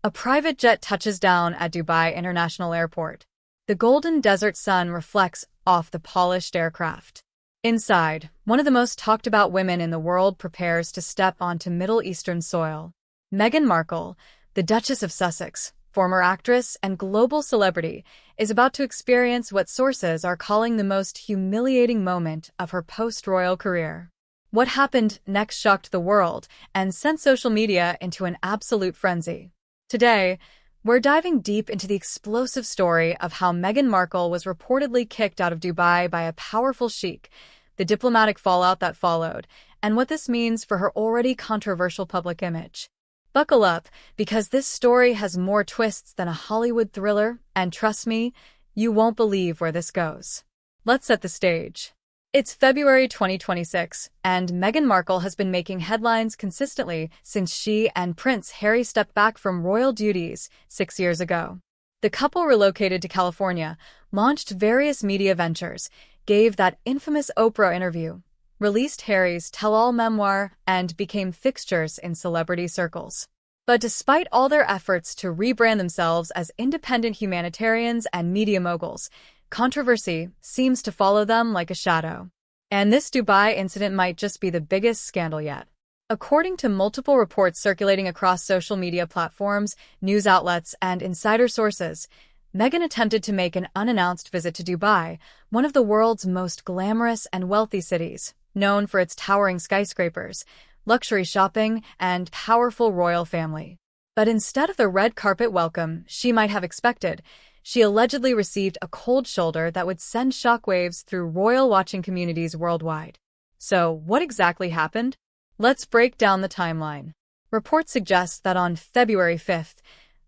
A private jet touches down at Dubai International Airport. The golden desert sun reflects off the polished aircraft. Inside, one of the most talked about women in the world prepares to step onto Middle Eastern soil. Meghan Markle, the Duchess of Sussex, former actress and global celebrity, is about to experience what sources are calling the most humiliating moment of her post-royal career. What happened next shocked the world and sent social media into an absolute frenzy. Today, we're diving deep into the explosive story of how Meghan Markle was reportedly kicked out of Dubai by a powerful sheikh, the diplomatic fallout that followed, and what this means for her already controversial public image. Buckle up, because this story has more twists than a Hollywood thriller, and trust me, you won't believe where this goes. Let's set the stage. It's February 2026, and Meghan Markle has been making headlines consistently since she and Prince Harry stepped back from royal duties 6 years ago. The couple relocated to California, launched various media ventures, gave that infamous Oprah interview, released Harry's tell-all memoir, and became fixtures in celebrity circles. But despite all their efforts to rebrand themselves as independent humanitarians and media moguls, controversy seems to follow them like a shadow. And this Dubai incident might just be the biggest scandal yet. According to multiple reports circulating across social media platforms, news outlets, and insider sources, Meghan attempted to make an unannounced visit to Dubai, one of the world's most glamorous and wealthy cities, known for its towering skyscrapers, luxury shopping, and powerful royal family. But instead of the red carpet welcome she might have expected, she allegedly received a cold shoulder that would send shockwaves through royal watching communities worldwide. So, what exactly happened? Let's break down the timeline. Reports suggest that on February 5th,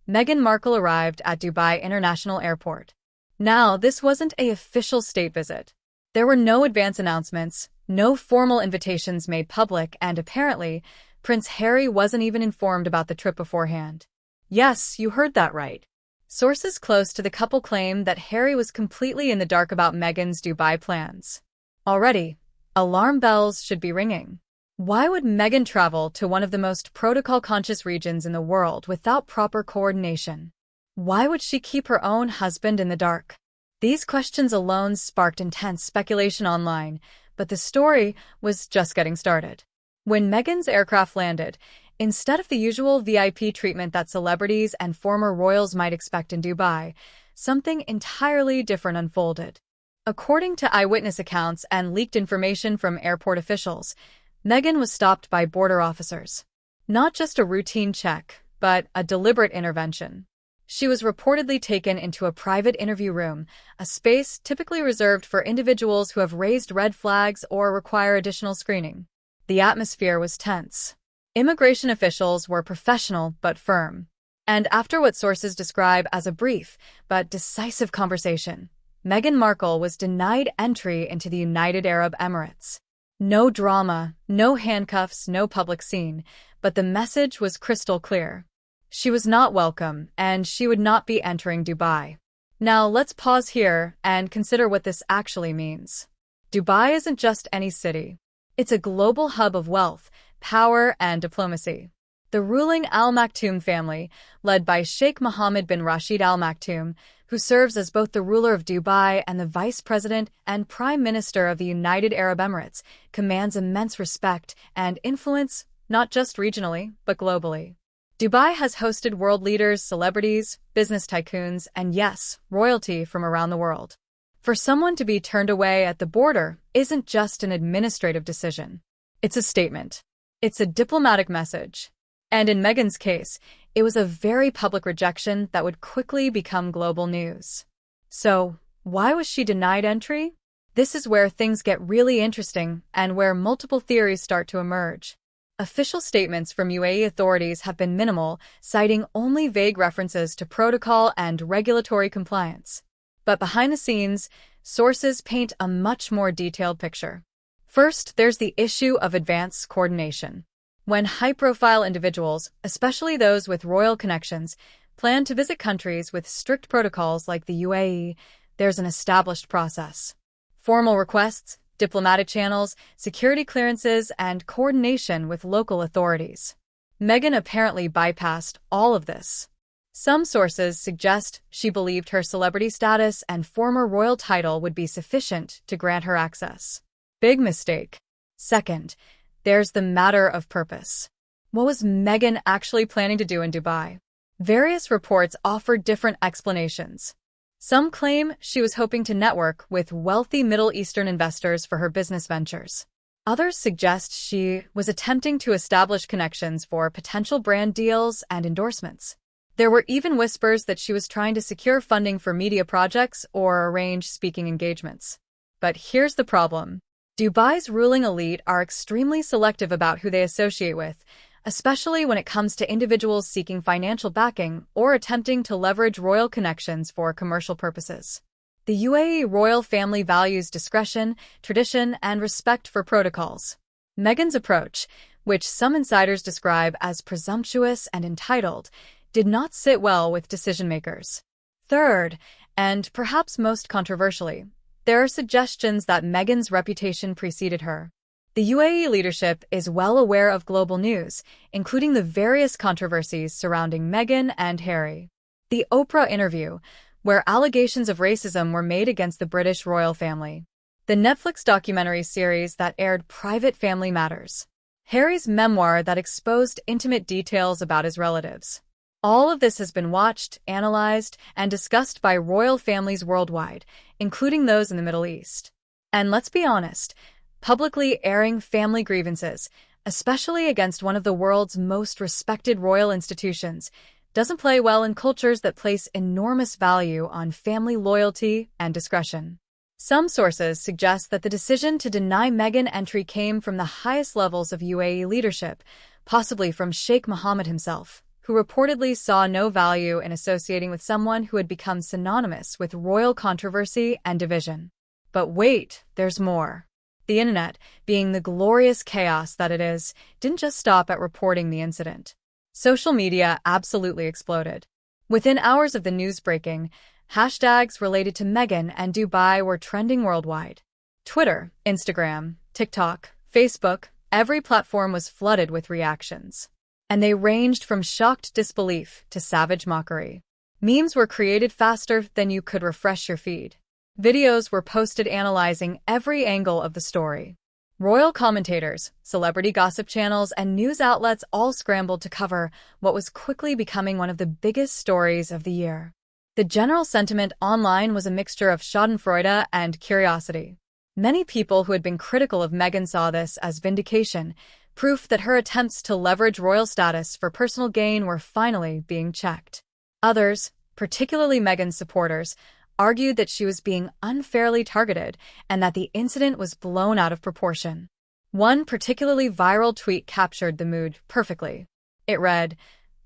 Meghan Markle arrived at Dubai International Airport. Now, this wasn't an official state visit. There were no advance announcements, no formal invitations made public, and apparently, Prince Harry wasn't even informed about the trip beforehand. Yes, you heard that right. Sources close to the couple claim that Harry was completely in the dark about Meghan's Dubai plans. Already, alarm bells should be ringing. Why would Meghan travel to one of the most protocol-conscious regions in the world without proper coordination? Why would she keep her own husband in the dark? These questions alone sparked intense speculation online, but the story was just getting started. When Meghan's aircraft landed, instead of the usual VIP treatment that celebrities and former royals might expect in Dubai, something entirely different unfolded. According to eyewitness accounts and leaked information from airport officials, Meghan was stopped by border officers. Not just a routine check, but a deliberate intervention. She was reportedly taken into a private interview room, a space typically reserved for individuals who have raised red flags or require additional screening. The atmosphere was tense. Immigration officials were professional but firm. And after what sources describe as a brief but decisive conversation, Meghan Markle was denied entry into the United Arab Emirates. No drama, no handcuffs, no public scene, but the message was crystal clear. She was not welcome, and she would not be entering Dubai. Now let's pause here and consider what this actually means. Dubai isn't just any city. It's a global hub of wealth, power, and diplomacy. The ruling Al Maktoum family, led by Sheikh Mohammed bin Rashid Al Maktoum, who serves as both the ruler of Dubai and the vice president and prime minister of the United Arab Emirates, commands immense respect and influence, not just regionally, but globally. Dubai has hosted world leaders, celebrities, business tycoons, and yes, royalty from around the world. For someone to be turned away at the border isn't just an administrative decision. It's a statement. It's a diplomatic message. And in Meghan's case, it was a very public rejection that would quickly become global news. So, why was she denied entry? This is where things get really interesting and where multiple theories start to emerge. Official statements from UAE authorities have been minimal, citing only vague references to protocol and regulatory compliance. But behind the scenes, sources paint a much more detailed picture. First, there's the issue of advanced coordination. When high-profile individuals, especially those with royal connections, plan to visit countries with strict protocols like the UAE, there's an established process. Formal requests, diplomatic channels, security clearances, and coordination with local authorities. Meghan apparently bypassed all of this. Some sources suggest she believed her celebrity status and former royal title would be sufficient to grant her access. Big mistake. Second, there's the matter of purpose. What was Meghan actually planning to do in Dubai? Various reports offer different explanations. Some claim she was hoping to network with wealthy Middle Eastern investors for her business ventures. Others suggest she was attempting to establish connections for potential brand deals and endorsements. There were even whispers that she was trying to secure funding for media projects or arrange speaking engagements. But here's the problem. Dubai's ruling elite are extremely selective about who they associate with, especially when it comes to individuals seeking financial backing or attempting to leverage royal connections for commercial purposes. The UAE royal family values discretion, tradition, and respect for protocols. Meghan's approach, which some insiders describe as presumptuous and entitled, did not sit well with decision-makers. Third, and perhaps most controversially, there are suggestions that Meghan's reputation preceded her. The UAE leadership is well aware of global news, including the various controversies surrounding Meghan and Harry. The Oprah interview, where allegations of racism were made against the British royal family. The Netflix documentary series that aired Private Family Matters. Harry's memoir that exposed intimate details about his relatives. All of this has been watched, analyzed, and discussed by royal families worldwide, including those in the Middle East. And let's be honest, publicly airing family grievances, especially against one of the world's most respected royal institutions, doesn't play well in cultures that place enormous value on family loyalty and discretion. Some sources suggest that the decision to deny Meghan entry came from the highest levels of UAE leadership, possibly from Sheikh Mohammed himself, who reportedly saw no value in associating with someone who had become synonymous with royal controversy and division. But wait, there's more. The internet, being the glorious chaos that it is, didn't just stop at reporting the incident. Social media absolutely exploded. Within hours of the news breaking, hashtags related to Meghan and Dubai were trending worldwide. Twitter, Instagram, TikTok, Facebook, every platform was flooded with reactions. And they ranged from shocked disbelief to savage mockery. Memes were created faster than you could refresh your feed. Videos were posted analyzing every angle of the story. Royal commentators, celebrity gossip channels, and news outlets all scrambled to cover what was quickly becoming one of the biggest stories of the year. The general sentiment online was a mixture of schadenfreude and curiosity. Many people who had been critical of Meghan saw this as vindication, proof that her attempts to leverage royal status for personal gain were finally being checked. Others, particularly Meghan's supporters, argued that she was being unfairly targeted and that the incident was blown out of proportion. One particularly viral tweet captured the mood perfectly. It read,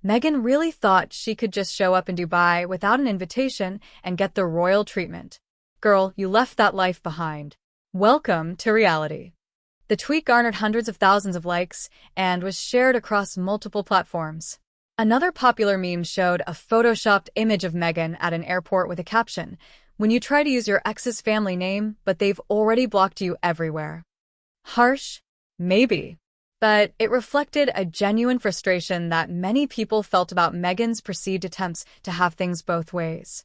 "Meghan really thought she could just show up in Dubai without an invitation and get the royal treatment. Girl, you left that life behind. Welcome to reality." The tweet garnered hundreds of thousands of likes and was shared across multiple platforms. Another popular meme showed a photoshopped image of Meghan at an airport with a caption, "When you try to use your ex's family name, but they've already blocked you everywhere." Harsh? Maybe. But it reflected a genuine frustration that many people felt about Meghan's perceived attempts to have things both ways.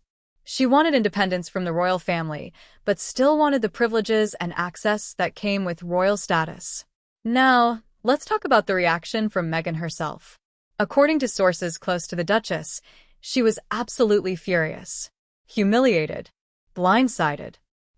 She wanted independence from the royal family, but still wanted the privileges and access that came with royal status. Now, let's talk about the reaction from Meghan herself. According to sources close to the Duchess, she was absolutely furious, humiliated, blindsided.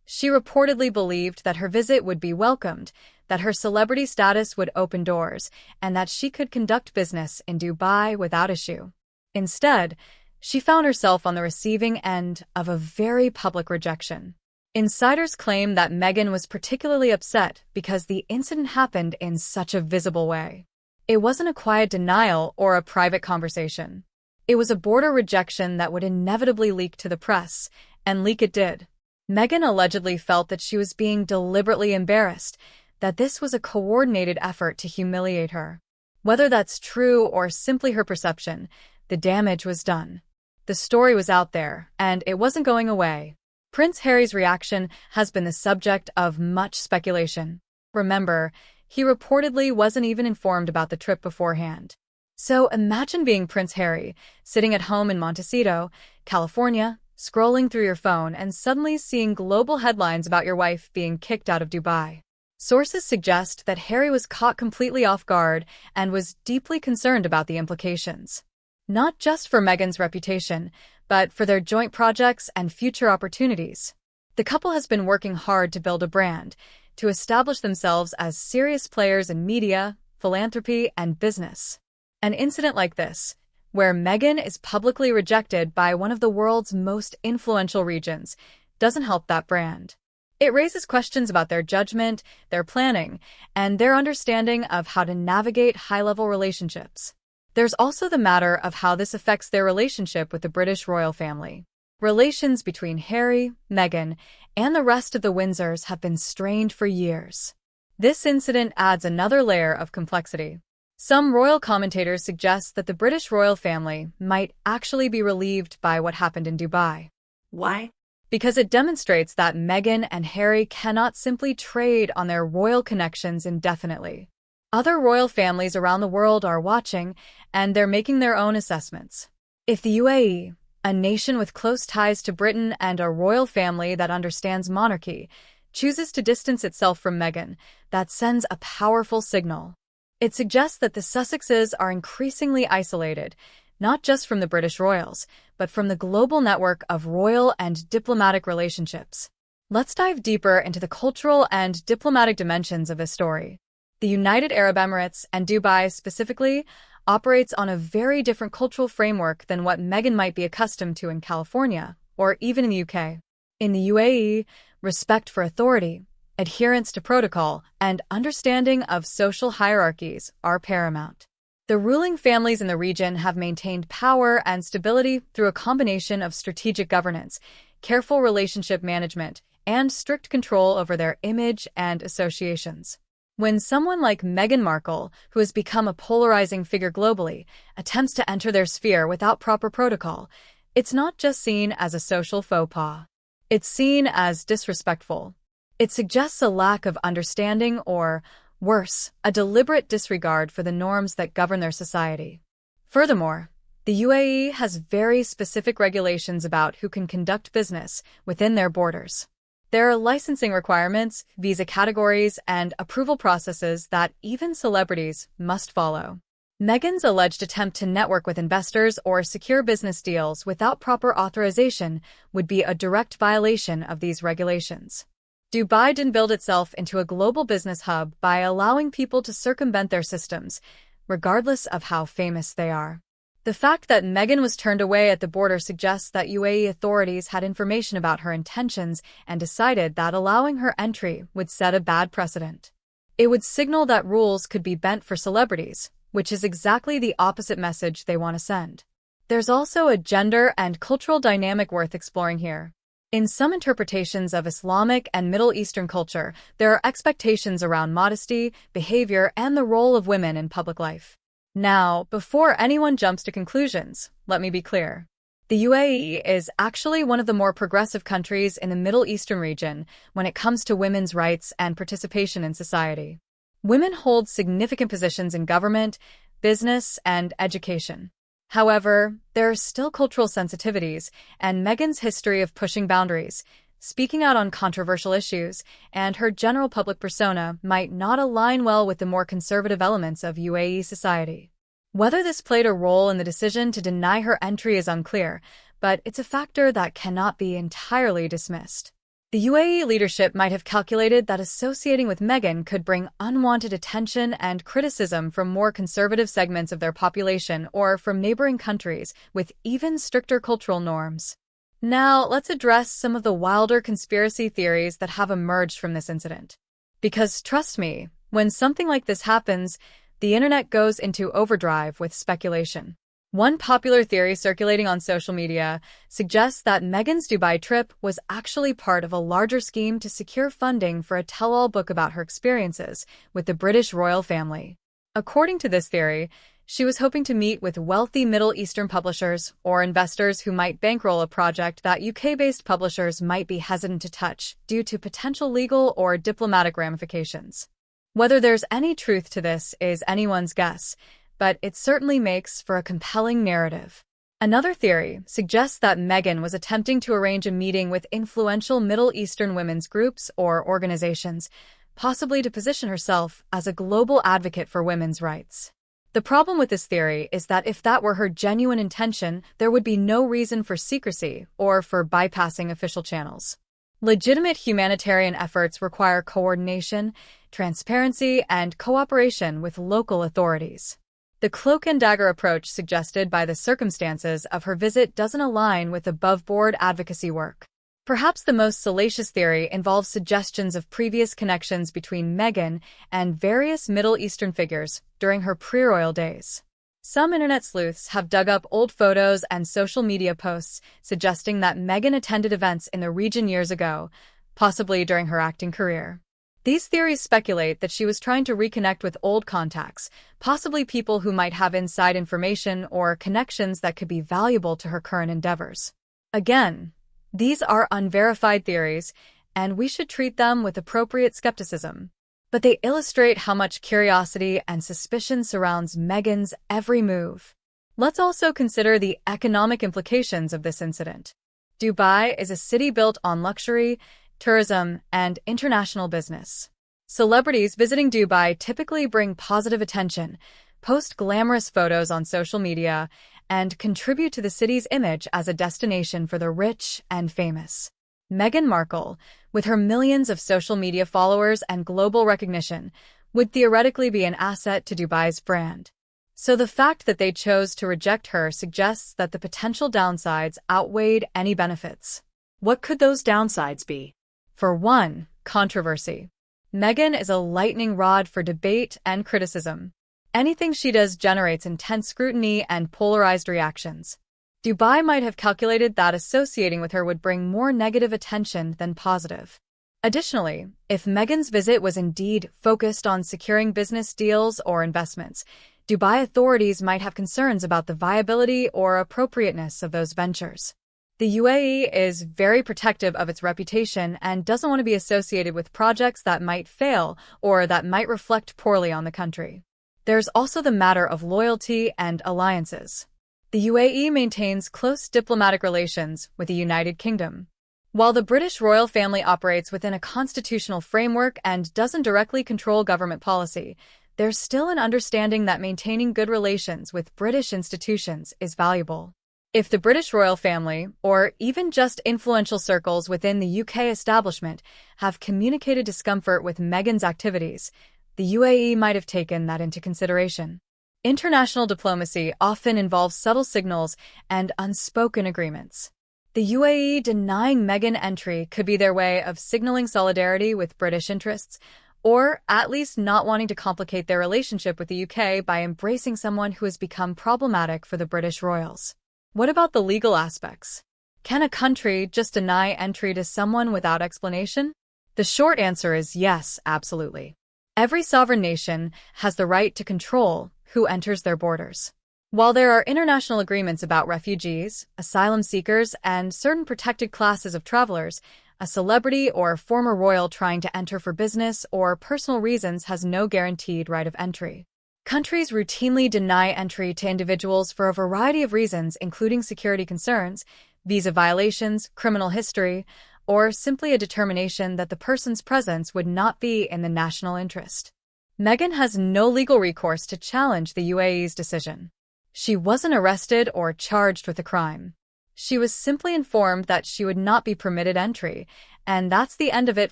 She reportedly believed that her visit would be welcomed, that her celebrity status would open doors, and that she could conduct business in Dubai without issue. Instead, she found herself on the receiving end of a very public rejection. Insiders claim that Meghan was particularly upset because the incident happened in such a visible way. It wasn't a quiet denial or a private conversation. It was a border rejection that would inevitably leak to the press, and leak it did. Meghan allegedly felt that she was being deliberately embarrassed, that this was a coordinated effort to humiliate her. Whether that's true or simply her perception, the damage was done. The story was out there, and it wasn't going away. Prince Harry's reaction has been the subject of much speculation. Remember, he reportedly wasn't even informed about the trip beforehand. So imagine being Prince Harry, sitting at home in Montecito, California, scrolling through your phone and suddenly seeing global headlines about your wife being kicked out of Dubai. Sources suggest that Harry was caught completely off guard and was deeply concerned about the implications. Not just for Meghan's reputation, but for their joint projects and future opportunities. The couple has been working hard to build a brand, to establish themselves as serious players in media, philanthropy, and business. An incident like this, where Meghan is publicly rejected by one of the world's most influential regions, doesn't help that brand. It raises questions about their judgment, their planning, and their understanding of how to navigate high-level relationships. There's also the matter of how this affects their relationship with the British royal family. Relations between Harry, Meghan, and the rest of the Windsors have been strained for years. This incident adds another layer of complexity. Some royal commentators suggest that the British royal family might actually be relieved by what happened in Dubai. Why? Because it demonstrates that Meghan and Harry cannot simply trade on their royal connections indefinitely. Other royal families around the world are watching, and they're making their own assessments. If the UAE, a nation with close ties to Britain and a royal family that understands monarchy, chooses to distance itself from Meghan, that sends a powerful signal. It suggests that the Sussexes are increasingly isolated, not just from the British royals, but from the global network of royal and diplomatic relationships. Let's dive deeper into the cultural and diplomatic dimensions of this story. The United Arab Emirates, and Dubai specifically, operates on a very different cultural framework than what Meghan might be accustomed to in California, or even in the UK. In the UAE, respect for authority, adherence to protocol, and understanding of social hierarchies are paramount. The ruling families in the region have maintained power and stability through a combination of strategic governance, careful relationship management, and strict control over their image and associations. When someone like Meghan Markle, who has become a polarizing figure globally, attempts to enter their sphere without proper protocol, it's not just seen as a social faux pas. It's seen as disrespectful. It suggests a lack of understanding or, worse, a deliberate disregard for the norms that govern their society. Furthermore, the UAE has very specific regulations about who can conduct business within their borders. There are licensing requirements, visa categories, and approval processes that even celebrities must follow. Meghan's alleged attempt to network with investors or secure business deals without proper authorization would be a direct violation of these regulations. Dubai didn't build itself into a global business hub by allowing people to circumvent their systems, regardless of how famous they are. The fact that Meghan was turned away at the border suggests that UAE authorities had information about her intentions and decided that allowing her entry would set a bad precedent. It would signal that rules could be bent for celebrities, which is exactly the opposite message they want to send. There's also a gender and cultural dynamic worth exploring here. In some interpretations of Islamic and Middle Eastern culture, there are expectations around modesty, behavior, and the role of women in public life. Now, before anyone jumps to conclusions, let me be clear. The UAE is actually one of the more progressive countries in the Middle Eastern region when it comes to women's rights and participation in society. Women hold significant positions in government, business, and education. However, there are still cultural sensitivities, and Meghan's history of pushing boundaries, speaking out on controversial issues, and her general public persona might not align well with the more conservative elements of UAE society. Whether this played a role in the decision to deny her entry is unclear, but it's a factor that cannot be entirely dismissed. The UAE leadership might have calculated that associating with Meghan could bring unwanted attention and criticism from more conservative segments of their population or from neighboring countries with even stricter cultural norms. Now, let's address some of the wilder conspiracy theories that have emerged from this incident. Because trust me, when something like this happens, the internet goes into overdrive with speculation. One popular theory circulating on social media suggests that Meghan's Dubai trip was actually part of a larger scheme to secure funding for a tell-all book about her experiences with the British royal family. According to this theory, she was hoping to meet with wealthy Middle Eastern publishers or investors who might bankroll a project that UK-based publishers might be hesitant to touch due to potential legal or diplomatic ramifications. Whether there's any truth to this is anyone's guess, but it certainly makes for a compelling narrative. Another theory suggests that Meghan was attempting to arrange a meeting with influential Middle Eastern women's groups or organizations, possibly to position herself as a global advocate for women's rights. The problem with this theory is that if that were her genuine intention, there would be no reason for secrecy or for bypassing official channels. Legitimate humanitarian efforts require coordination, transparency, and cooperation with local authorities. The cloak-and-dagger approach suggested by the circumstances of her visit doesn't align with above-board advocacy work. Perhaps the most salacious theory involves suggestions of previous connections between Meghan and various Middle Eastern figures during her pre-royal days. Some internet sleuths have dug up old photos and social media posts suggesting that Meghan attended events in the region years ago, possibly during her acting career. These theories speculate that she was trying to reconnect with old contacts, possibly people who might have inside information or connections that could be valuable to her current endeavors. Again, these are unverified theories, and we should treat them with appropriate skepticism. But they illustrate how much curiosity and suspicion surrounds Meghan's every move. Let's also consider the economic implications of this incident. Dubai is a city built on luxury, tourism, and international business. Celebrities visiting Dubai typically bring positive attention, post glamorous photos on social media, and contribute to the city's image as a destination for the rich and famous. Meghan Markle, with her millions of social media followers and global recognition, would theoretically be an asset to Dubai's brand. So the fact that they chose to reject her suggests that the potential downsides outweighed any benefits. What could those downsides be? For one, controversy. Meghan is a lightning rod for debate and criticism. Anything she does generates intense scrutiny and polarized reactions. Dubai might have calculated that associating with her would bring more negative attention than positive. Additionally, if Meghan's visit was indeed focused on securing business deals or investments, Dubai authorities might have concerns about the viability or appropriateness of those ventures. The UAE is very protective of its reputation and doesn't want to be associated with projects that might fail or that might reflect poorly on the country. There's also the matter of loyalty and alliances. The UAE maintains close diplomatic relations with the United Kingdom. While the British royal family operates within a constitutional framework and doesn't directly control government policy, there's still an understanding that maintaining good relations with British institutions is valuable. If the British royal family, or even just influential circles within the UK establishment, have communicated discomfort with Meghan's activities, the UAE might have taken that into consideration. International diplomacy often involves subtle signals and unspoken agreements. The UAE denying Meghan entry could be their way of signaling solidarity with British interests, or at least not wanting to complicate their relationship with the UK by embracing someone who has become problematic for the British royals. What about the legal aspects? Can a country just deny entry to someone without explanation? The short answer is yes, absolutely. Every sovereign nation has the right to control who enters their borders. While there are international agreements about refugees, asylum seekers, and certain protected classes of travelers, a celebrity or former royal trying to enter for business or personal reasons has no guaranteed right of entry. Countries routinely deny entry to individuals for a variety of reasons, including security concerns, visa violations, criminal history, or simply a determination that the person's presence would not be in the national interest. Meghan has no legal recourse to challenge the UAE's decision. She wasn't arrested or charged with a crime. She was simply informed that she would not be permitted entry, and that's the end of it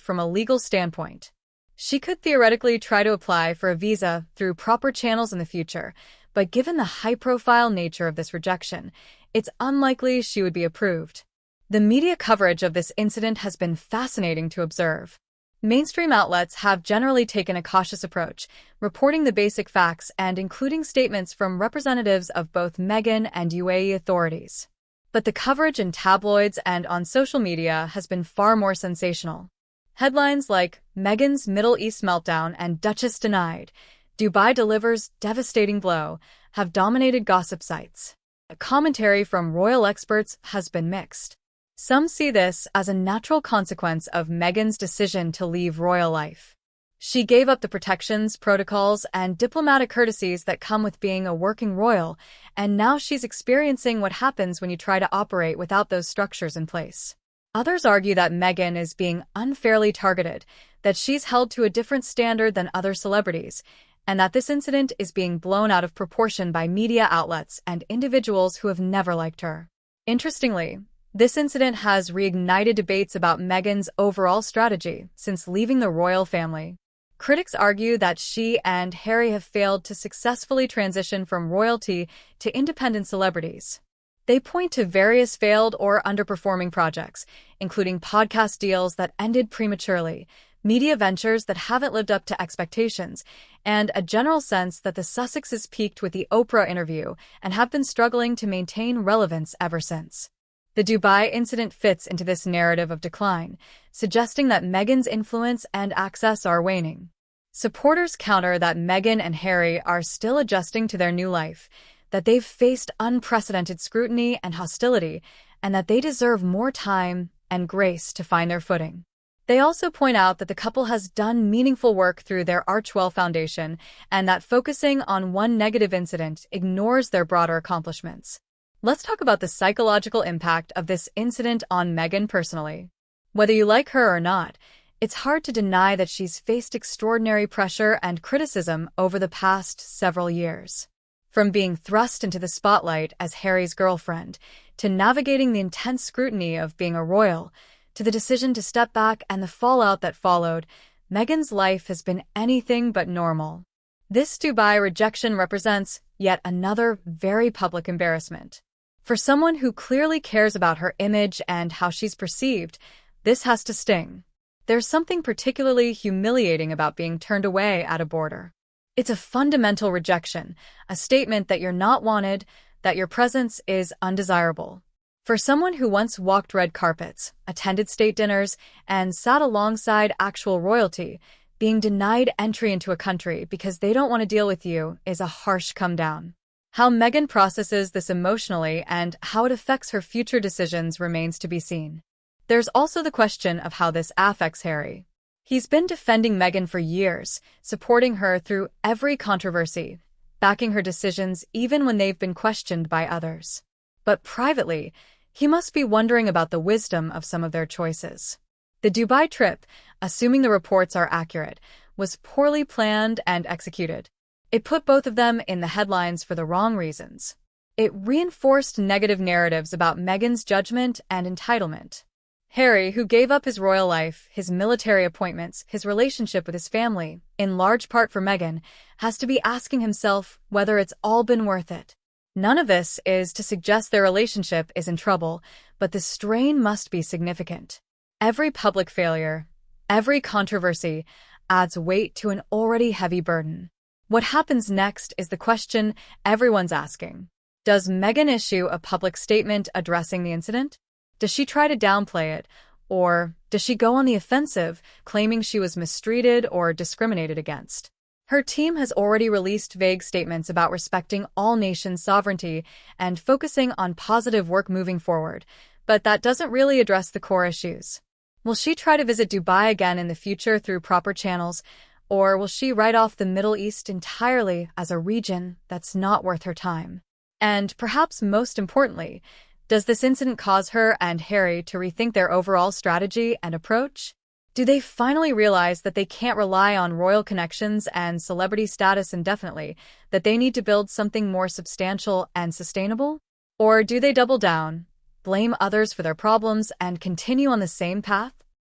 from a legal standpoint. She could theoretically try to apply for a visa through proper channels in the future, but given the high-profile nature of this rejection, it's unlikely she would be approved. The media coverage of this incident has been fascinating to observe. Mainstream outlets have generally taken a cautious approach, reporting the basic facts and including statements from representatives of both Meghan and UAE authorities. But the coverage in tabloids and on social media has been far more sensational. Headlines like Meghan's Middle East meltdown and Duchess denied, Dubai delivers devastating blow, have dominated gossip sites. A commentary from royal experts has been mixed. Some see this as a natural consequence of Meghan's decision to leave royal life. She gave up the protections, protocols, and diplomatic courtesies that come with being a working royal, and now she's experiencing what happens when you try to operate without those structures in place. Others argue that Meghan is being unfairly targeted, that she's held to a different standard than other celebrities, and that this incident is being blown out of proportion by media outlets and individuals who have never liked her. Interestingly, this incident has reignited debates about Meghan's overall strategy since leaving the royal family. Critics argue that she and Harry have failed to successfully transition from royalty to independent celebrities. They point to various failed or underperforming projects, including podcast deals that ended prematurely, media ventures that haven't lived up to expectations, and a general sense that the Sussexes peaked with the Oprah interview and have been struggling to maintain relevance ever since. The Dubai incident fits into this narrative of decline, suggesting that Meghan's influence and access are waning. Supporters counter that Meghan and Harry are still adjusting to their new life, that they've faced unprecedented scrutiny and hostility, and that they deserve more time and grace to find their footing. They also point out that the couple has done meaningful work through their Archewell Foundation and that focusing on one negative incident ignores their broader accomplishments. Let's talk about the psychological impact of this incident on Meghan personally. Whether you like her or not, it's hard to deny that she's faced extraordinary pressure and criticism over the past several years. From being thrust into the spotlight as Harry's girlfriend, to navigating the intense scrutiny of being a royal, to the decision to step back and the fallout that followed, Meghan's life has been anything but normal. This Dubai rejection represents yet another very public embarrassment. For someone who clearly cares about her image and how she's perceived, this has to sting. There's something particularly humiliating about being turned away at a border. It's a fundamental rejection, a statement that you're not wanted, that your presence is undesirable. For someone who once walked red carpets, attended state dinners, and sat alongside actual royalty, being denied entry into a country because they don't want to deal with you is a harsh come down. How Meghan processes this emotionally and how it affects her future decisions remains to be seen. There's also the question of how this affects Harry. He's been defending Meghan for years, supporting her through every controversy, backing her decisions even when they've been questioned by others. But privately, he must be wondering about the wisdom of some of their choices. The Dubai trip, assuming the reports are accurate, was poorly planned and executed. It put both of them in the headlines for the wrong reasons. It reinforced negative narratives about Meghan's judgment and entitlement. Harry, who gave up his royal life, his military appointments, his relationship with his family, in large part for Meghan, has to be asking himself whether it's all been worth it. None of this is to suggest their relationship is in trouble, but the strain must be significant. Every public failure, every controversy, adds weight to an already heavy burden. What happens next is the question everyone's asking. Does Meghan issue a public statement addressing the incident? Does she try to downplay it? Or does she go on the offensive, claiming she was mistreated or discriminated against? Her team has already released vague statements about respecting all nations' sovereignty and focusing on positive work moving forward, but that doesn't really address the core issues. Will she try to visit Dubai again in the future through proper channels? Or will she write off the Middle East entirely as a region that's not worth her time? And perhaps most importantly, does this incident cause her and Harry to rethink their overall strategy and approach? Do they finally realize that they can't rely on royal connections and celebrity status indefinitely, that they need to build something more substantial and sustainable? Or do they double down, blame others for their problems, and continue on the same path?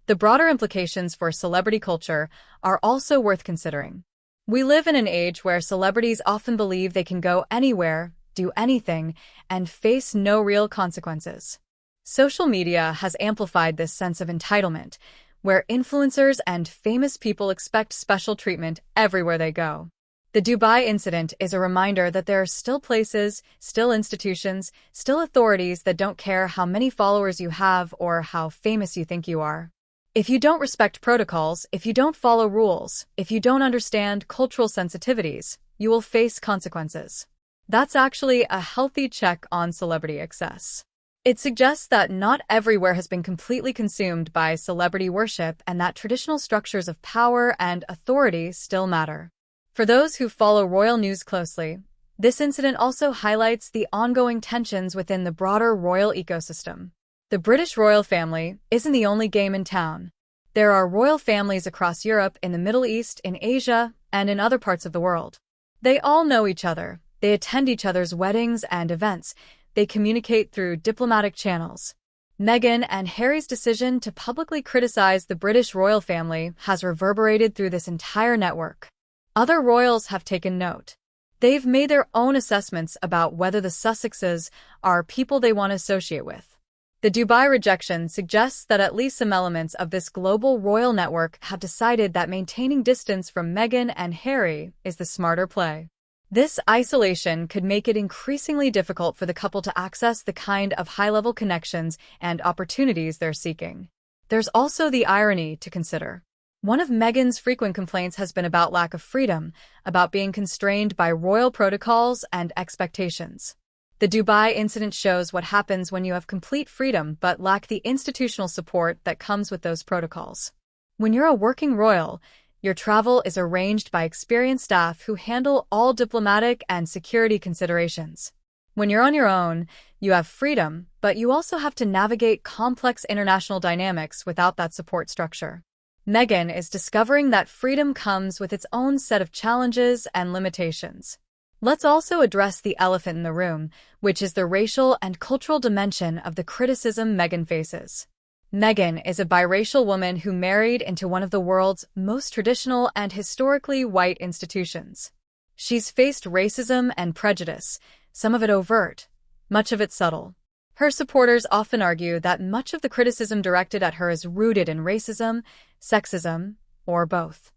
The broader implications for celebrity culture are also worth considering. We live in an age where celebrities often believe they can go anywhere, do anything, and face no real consequences. Social media has amplified this sense of entitlement, where influencers and famous people expect special treatment everywhere they go. The Dubai incident is a reminder that there are still places, still institutions, still authorities that don't care how many followers you have or how famous you think you are. If you don't respect protocols, if you don't follow rules, if you don't understand cultural sensitivities, you will face consequences. That's actually a healthy check on celebrity excess. It suggests that not everywhere has been completely consumed by celebrity worship and that traditional structures of power and authority still matter. For those who follow royal news closely, this incident also highlights the ongoing tensions within the broader royal ecosystem. The British royal family isn't the only game in town. There are royal families across Europe, in the Middle East, in Asia, and in other parts of the world. They all know each other. They attend each other's weddings and events. They communicate through diplomatic channels. Meghan and Harry's decision to publicly criticize the British royal family has reverberated through this entire network. Other royals have taken note. They've made their own assessments about whether the Sussexes are people they want to associate with. The Dubai rejection suggests that at least some elements of this global royal network have decided that maintaining distance from Meghan and Harry is the smarter play. This isolation could make it increasingly difficult for the couple to access the kind of high-level connections and opportunities they're seeking. There's also the irony to consider. One of Meghan's frequent complaints has been about lack of freedom, about being constrained by royal protocols and expectations. The Dubai incident shows what happens when you have complete freedom but lack the institutional support that comes with those protocols. When you're a working royal, your travel is arranged by experienced staff who handle all diplomatic and security considerations. When you're on your own, you have freedom, but you also have to navigate complex international dynamics without that support structure. Meghan is discovering that freedom comes with its own set of challenges and limitations. Let's also address the elephant in the room, which is the racial and cultural dimension of the criticism Meghan faces. Meghan is a biracial woman who married into one of the world's most traditional and historically white institutions. She's faced racism and prejudice, some of it overt, much of it subtle. Her supporters often argue that much of the criticism directed at her is rooted in racism, sexism, or both.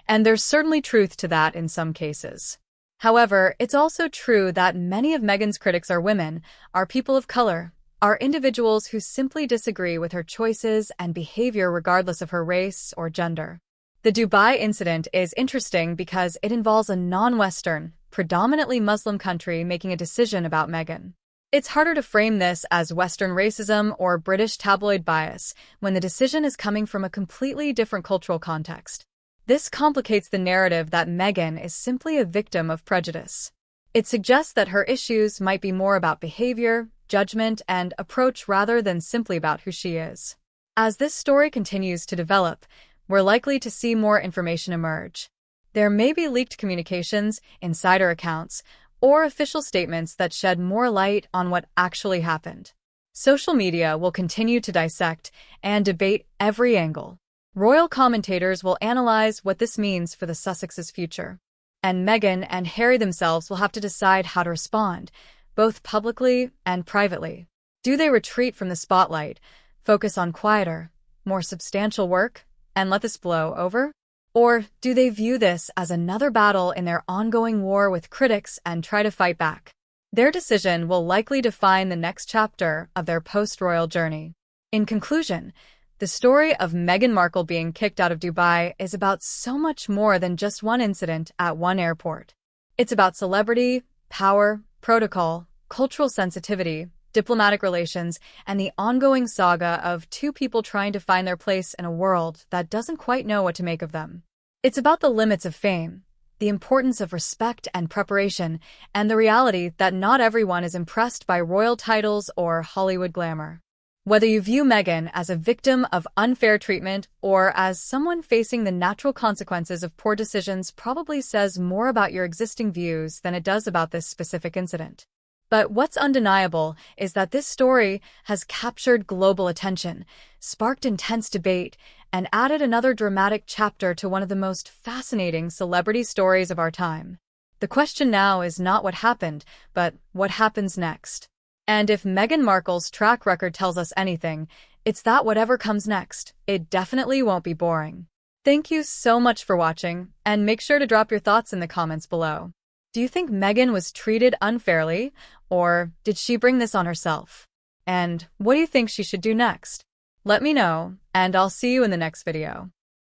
And there's certainly truth to that in some cases. However, it's also true that many of Meghan's critics are women, are people of color, are individuals who simply disagree with her choices and behavior regardless of her race or gender. The Dubai incident is interesting because it involves a non-Western, predominantly Muslim country making a decision about Meghan. It's harder to frame this as Western racism or British tabloid bias when the decision is coming from a completely different cultural context. This complicates the narrative that Meghan is simply a victim of prejudice. It suggests that her issues might be more about behavior, judgment, and approach rather than simply about who she is. As this story continues to develop, we're likely to see more information emerge. There may be leaked communications, insider accounts, or official statements that shed more light on what actually happened. Social media will continue to dissect and debate every angle. Royal commentators will analyze what this means for the Sussexes' future. And Meghan and Harry themselves will have to decide how to respond, both publicly and privately. Do they retreat from the spotlight, focus on quieter, more substantial work, and let this blow over? Or do they view this as another battle in their ongoing war with critics and try to fight back? Their decision will likely define the next chapter of their post-royal journey. In conclusion, the story of Meghan Markle being kicked out of Dubai is about so much more than just one incident at one airport. It's about celebrity, power, protocol, cultural sensitivity, diplomatic relations, and the ongoing saga of two people trying to find their place in a world that doesn't quite know what to make of them. It's about the limits of fame, the importance of respect and preparation, and the reality that not everyone is impressed by royal titles or Hollywood glamour. Whether you view Meghan as a victim of unfair treatment or as someone facing the natural consequences of poor decisions probably says more about your existing views than it does about this specific incident. But what's undeniable is that this story has captured global attention, sparked intense debate, and added another dramatic chapter to one of the most fascinating celebrity stories of our time. The question now is not what happened, but what happens next. And if Meghan Markle's track record tells us anything, it's that whatever comes next, it definitely won't be boring. Thank you so much for watching, and make sure to drop your thoughts in the comments below. Do you think Meghan was treated unfairly, or did she bring this on herself? And what do you think she should do next? Let me know, and I'll see you in the next video.